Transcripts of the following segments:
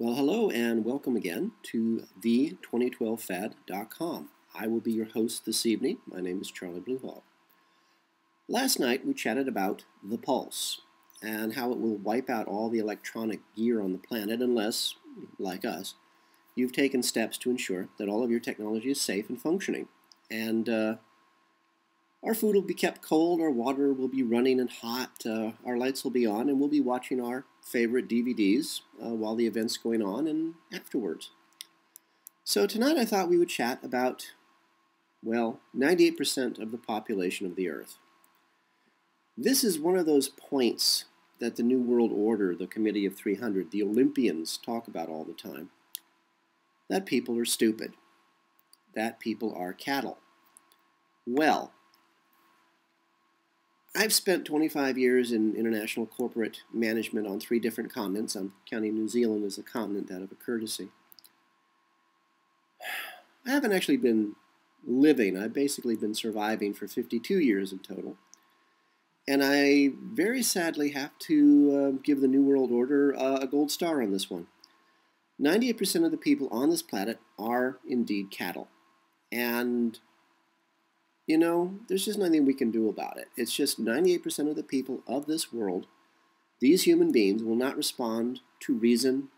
Well, hello and welcome again to the2012fad.com. I will be your host this evening. My name is Charlie Bluehawk. Last night we chatted about the pulse and how it will wipe out all the electronic gear on the planet unless, like us, you've taken steps to ensure that all of your technology is safe and functioning. And our food will be kept cold, our water will be running and hot, our lights will be on, and we'll be watching our favorite DVDs while the event's going on and afterwards. So tonight I thought we would chat about, well, 98% of the population of the Earth. This is one of those points that the New World Order, the Committee of 300, the Olympians talk about all the time. That people are stupid. That people are cattle. Well, I've spent 25 years in international corporate management on 3 different continents. I'm counting New Zealand as a continent out of a courtesy. I haven't actually been living. I've basically been surviving for 52 years in total. And I very sadly have to give the New World Order a gold star on this one. 98% of the people on this planet are indeed cattle. And you know, there's just nothing we can do about it. It's just 98% of the people of this world, these human beings, will not respond to reason,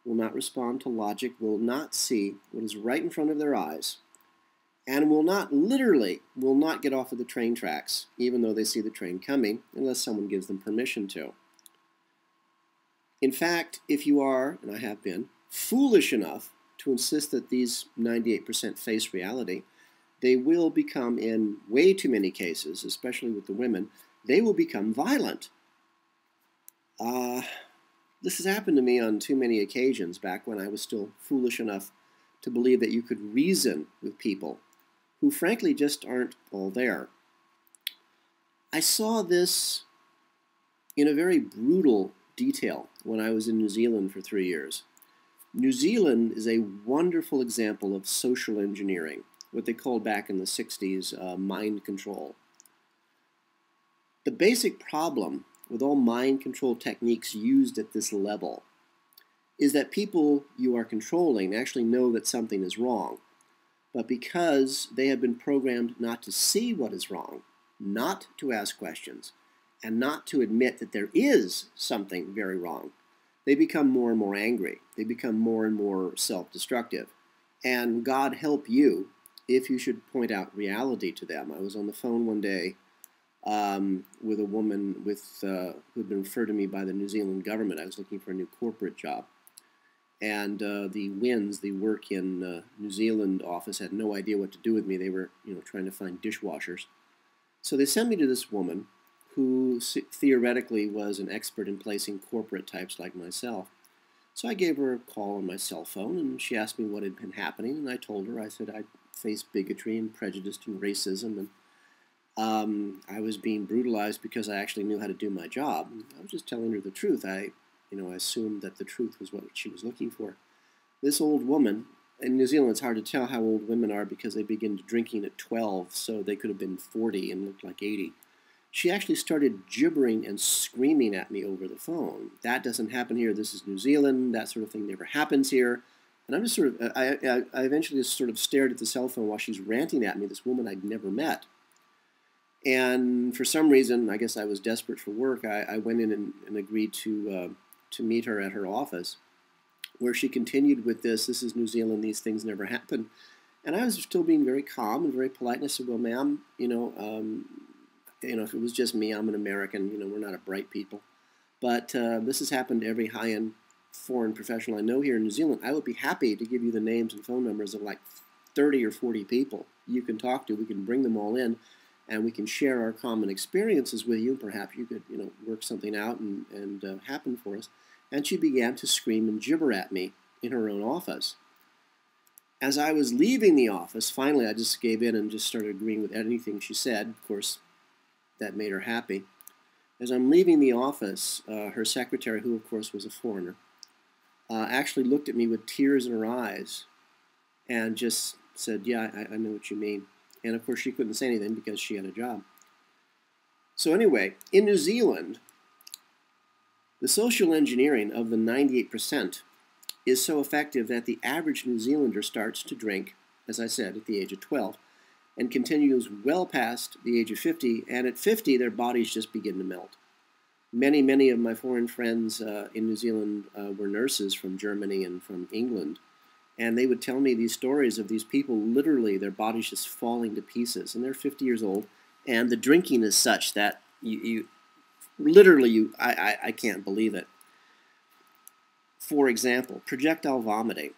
will not respond to logic, will not see what is right in front of their eyes, and will not get off of the train tracks, even though they see the train coming, unless someone gives them permission to. In fact, if you are, and I have been, foolish enough to insist that these 98% face reality, they will become, in way too many cases, especially with the women, they will become violent. This has happened to me on too many occasions back when I was still foolish enough to believe that you could reason with people who frankly just aren't all there. I saw this in a very brutal detail when I was in New Zealand for 3 years. New Zealand is a wonderful example of social engineering, what they called back in the 60s mind control. The basic problem with all mind control techniques used at this level is that people you are controlling actually know that something is wrong, but because they have been programmed not to see what is wrong, not to ask questions, and not to admit that there is something very wrong, they become more and more angry. They become more and more self-destructive. And God help you if you should point out reality to them. I was on the phone one day with a woman who had been referred to me by the New Zealand government. I was looking for a new corporate job. And the WINS, the Work in New Zealand office, had no idea what to do with me. They were trying to find dishwashers. So they sent me to this woman who theoretically was an expert in placing corporate types like myself. So I gave her a call on my cell phone, and she asked me what had been happening, and I told her, I said I'd faced bigotry and prejudice and racism, and I was being brutalized because I actually knew how to do my job. I was just telling her the truth. I assumed that the truth was what she was looking for. This old woman, in New Zealand it's hard to tell how old women are because they begin drinking at 12, so they could have been 40 and looked like 80. She actually started gibbering and screaming at me over the phone. That doesn't happen here. This is New Zealand. That sort of thing never happens here. And I'm just sort of, I eventually just sort of stared at the cell phone while she's ranting at me, this woman I'd never met. And for some reason, I guess I was desperate for work, I went in and agreed to meet her at her office, where she continued with this is New Zealand, these things never happen. And I was still being very calm and very polite, and I said, well, ma'am, if it was just me, I'm an American, we're not a bright people. But this has happened to every high-end foreign professional I know here in New Zealand. I would be happy to give you the names and phone numbers of like 30 or 40 people you can talk to. We can bring them all in, and we can share our common experiences with you. Perhaps you could, work something out and happen for us. And she began to scream and gibber at me in her own office. As I was leaving the office, finally I just gave in and just started agreeing with anything she said. Of course, that made her happy. As I'm leaving the office, her secretary, who of course was a foreigner, actually looked at me with tears in her eyes and just said, yeah, I know what you mean. And of course she couldn't say anything because she had a job. So anyway, in New Zealand, the social engineering of the 98% is so effective that the average New Zealander starts to drink, as I said, at the age of 12, and continues well past the age of 50, and at 50 their bodies just begin to melt. Many of my foreign friends in New Zealand were nurses from Germany and from England, and they would tell me these stories of these people, literally their bodies just falling to pieces, and they're 50 years old, and the drinking is such that I can't believe it. For example, projectile vomiting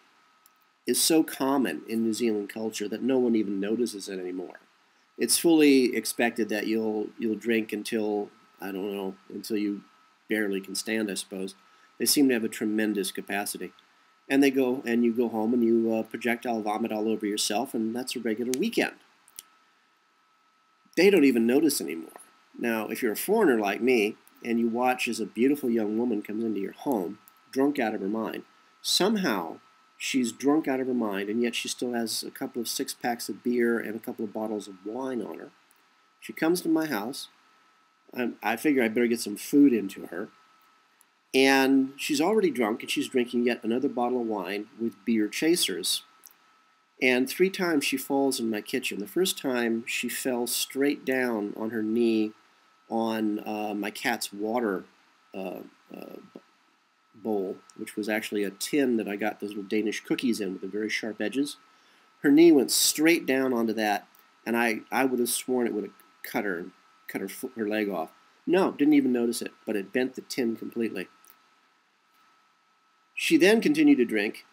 is so common in New Zealand culture that no one even notices it anymore. It's fully expected that you'll drink until, I don't know, until you barely can stand, I suppose. They seem to have a tremendous capacity. And you go home and you projectile vomit all over yourself, and that's a regular weekend. They don't even notice anymore. Now, if you're a foreigner like me, and you watch as a beautiful young woman comes into your home, drunk out of her mind, somehow she's drunk out of her mind, and yet she still has a couple of 6-packs of beer and a couple of bottles of wine on her. She comes to my house. I figure I better get some food into her. And she's already drunk, and she's drinking yet another bottle of wine with beer chasers. And 3 times she falls in my kitchen. The first time she fell straight down on her knee on my cat's water bowl, which was actually a tin that I got those little Danish cookies in with the very sharp edges. Her knee went straight down onto that, and I would have sworn it would have cut her leg off. No, didn't even notice it, but it bent the tin completely. She then continued to drink,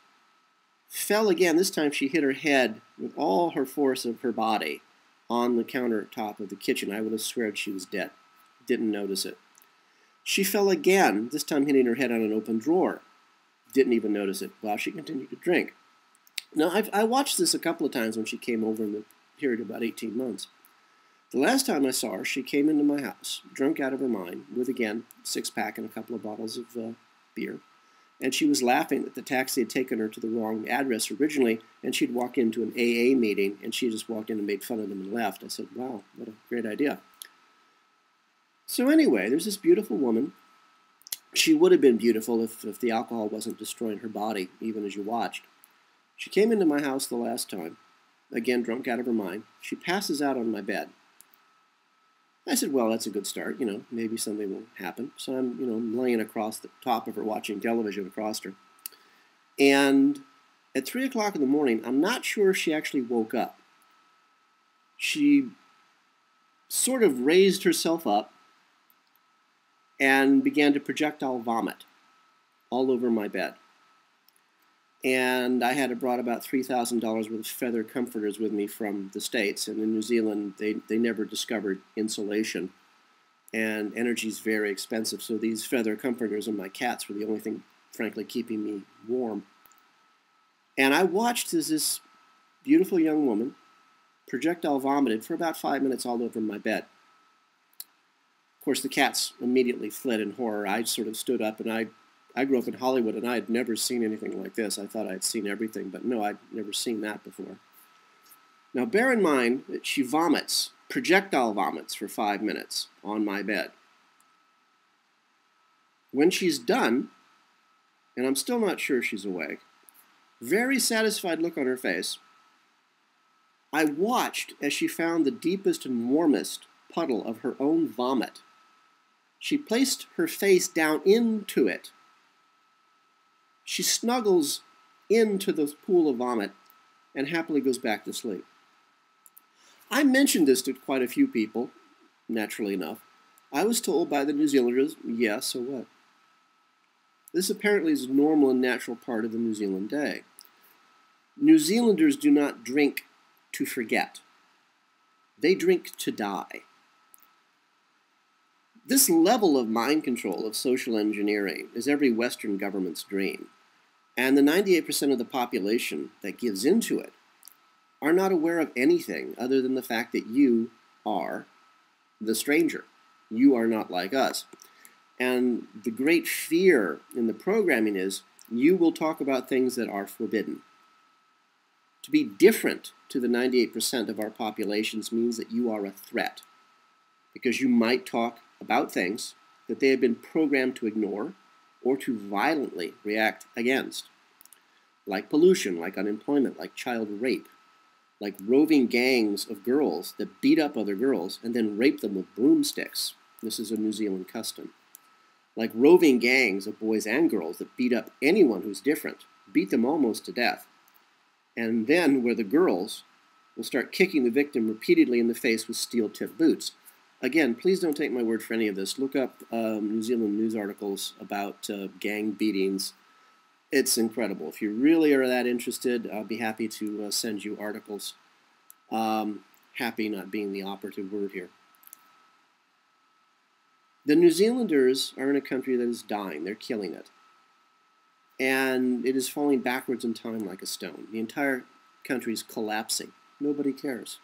fell again. This time she hit her head with all her force of her body on the countertop of the kitchen. I would have sworn she was dead. Didn't notice it. She fell again, this time hitting her head on an open drawer. Didn't even notice it while she continued to drink. Now, I watched this a couple of times when she came over in the period of about 18 months. The last time I saw her, she came into my house, drunk out of her mind, with, again, 6-pack and a couple of bottles of beer. And she was laughing that the taxi had taken her to the wrong address originally, and she'd walk into an AA meeting, and she just walked in and made fun of them and left. I said, wow, what a great idea. So anyway, there's this beautiful woman. She would have been beautiful if the alcohol wasn't destroying her body, even as you watched. She came into my house the last time, again drunk out of her mind. She passes out on my bed. I said, well, that's a good start. Maybe something will happen. So I'm laying across the top of her, watching television across her. And at 3 o'clock in the morning, I'm not sure if she actually woke up. She sort of raised herself up and began to projectile vomit all over my bed. And I had brought about $3,000 worth of feather comforters with me from the States. And in New Zealand, they never discovered insulation. And energy is very expensive. So these feather comforters and my cats were the only thing, frankly, keeping me warm. And I watched as this beautiful young woman projectile vomited for about 5 minutes all over my bed. Of course, the cats immediately fled in horror. I sort of stood up, and I grew up in Hollywood, and I had never seen anything like this. I thought I'd seen everything, but no, I'd never seen that before. Now, bear in mind that she vomits, projectile vomits, for 5 minutes on my bed. When she's done, and I'm still not sure she's awake, very satisfied look on her face, I watched as she found the deepest and warmest puddle of her own vomit. She placed her face down into it. She snuggles into the pool of vomit and happily goes back to sleep. I mentioned this to quite a few people, naturally enough. I was told by the New Zealanders, yeah, so what? This apparently is a normal and natural part of the New Zealand day. New Zealanders do not drink to forget. They drink to die. This level of mind control, of social engineering, is every Western government's dream. And the 98% of the population that gives into it are not aware of anything other than the fact that you are the stranger. You are not like us. And the great fear in the programming is you will talk about things that are forbidden. To be different to the 98% of our populations means that you are a threat, because you might talk about things that they have been programmed to ignore or to violently react against. like pollution, like unemployment, like child rape, like roving gangs of girls that beat up other girls and then rape them with broomsticks. This is a New Zealand custom. Like roving gangs of boys and girls that beat up anyone who's different, beat them almost to death. And then where the girls will start kicking the victim repeatedly in the face with steel-tipped boots. Again, please don't take my word for any of this. Look up New Zealand news articles about gang beatings. It's incredible. If you really are that interested, I'll be happy to send you articles. Happy not being the operative word here. The New Zealanders are in a country that is dying. They're killing it. And it is falling backwards in time like a stone. The entire country is collapsing. Nobody cares.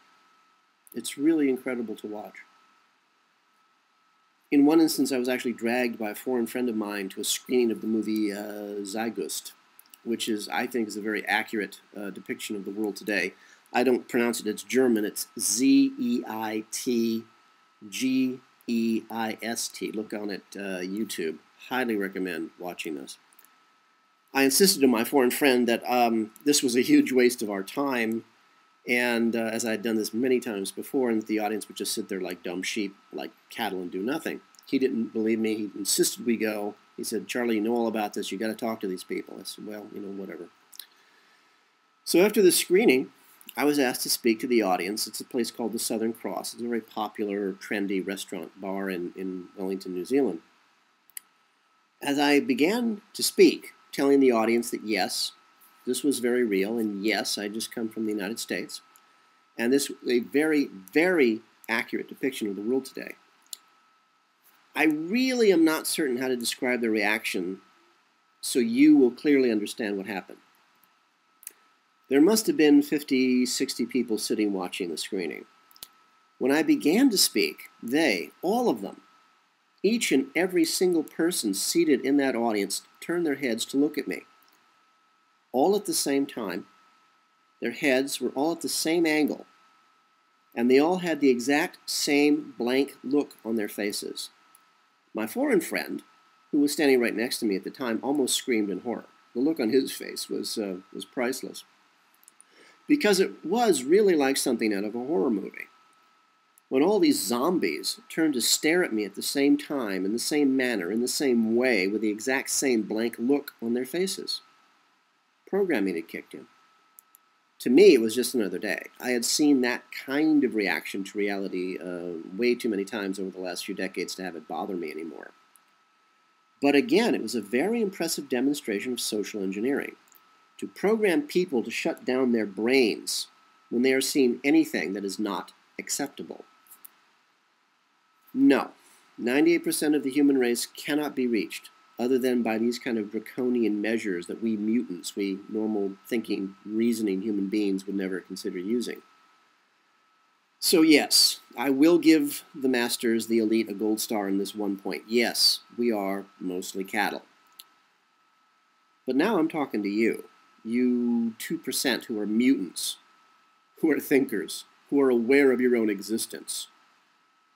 It's really incredible to watch. In one instance, I was actually dragged by a foreign friend of mine to a screening of the movie Zeitgeist, which is, I think, is a very accurate depiction of the world today. I don't pronounce it. It's German. It's Zeitgeist. Look on it YouTube. Highly recommend watching this. I insisted to my foreign friend that this was a huge waste of our time, and as I had done this many times before, and the audience would just sit there like dumb sheep, like cattle, and do nothing. He didn't believe me. He insisted we go. He said, "Charlie, you know all about this. You got to talk to these people." I said, "Well, you know, whatever." So after the screening, I was asked to speak to the audience. It's a place called the Southern Cross. It's a very popular, trendy restaurant bar in Wellington, New Zealand. As I began to speak, telling the audience that yes, this was very real, and yes, I just come from the United States, and this was a very, very accurate depiction of the world today. I really am not certain how to describe the reaction so you will clearly understand what happened. There must have been 50, 60 people sitting watching the screening. When I began to speak, they, all of them, each and every single person seated in that audience turned their heads to look at me. All at the same time. Their heads were all at the same angle, and they all had the exact same blank look on their faces. My foreign friend, who was standing right next to me at the time, almost screamed in horror. The look on his face was priceless, because it was really like something out of a horror movie. When all these zombies turned to stare at me at the same time, in the same manner, in the same way, with the exact same blank look on their faces. Programming had kicked in. To me, it was just another day. I had seen that kind of reaction to reality way too many times over the last few decades to have it bother me anymore. But again, it was a very impressive demonstration of social engineering. To program people to shut down their brains when they are seeing anything that is not acceptable. No, 98% of the human race cannot be reached other than by these kind of draconian measures that we mutants, we normal thinking, reasoning human beings would never consider using. So yes, I will give the masters, the elite, a gold star in this one point. Yes, we are mostly cattle. But now I'm talking to you, you 2% who are mutants, who are thinkers, who are aware of your own existence.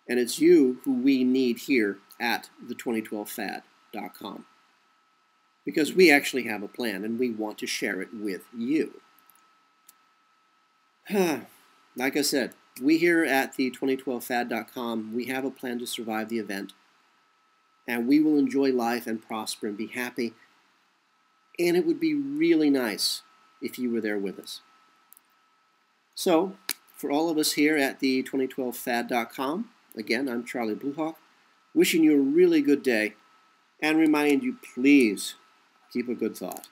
And it's you who we need here at the2012fad.com. Because we actually have a plan and we want to share it with you. Like I said, we here at the2012fad.com, we have a plan to survive the event. And we will enjoy life and prosper and be happy. And it would be really nice if you were there with us. So, for all of us here at the2012fad.com, again, I'm Charlie Bluehawk, wishing you a really good day, and reminding you, please, keep a good thought.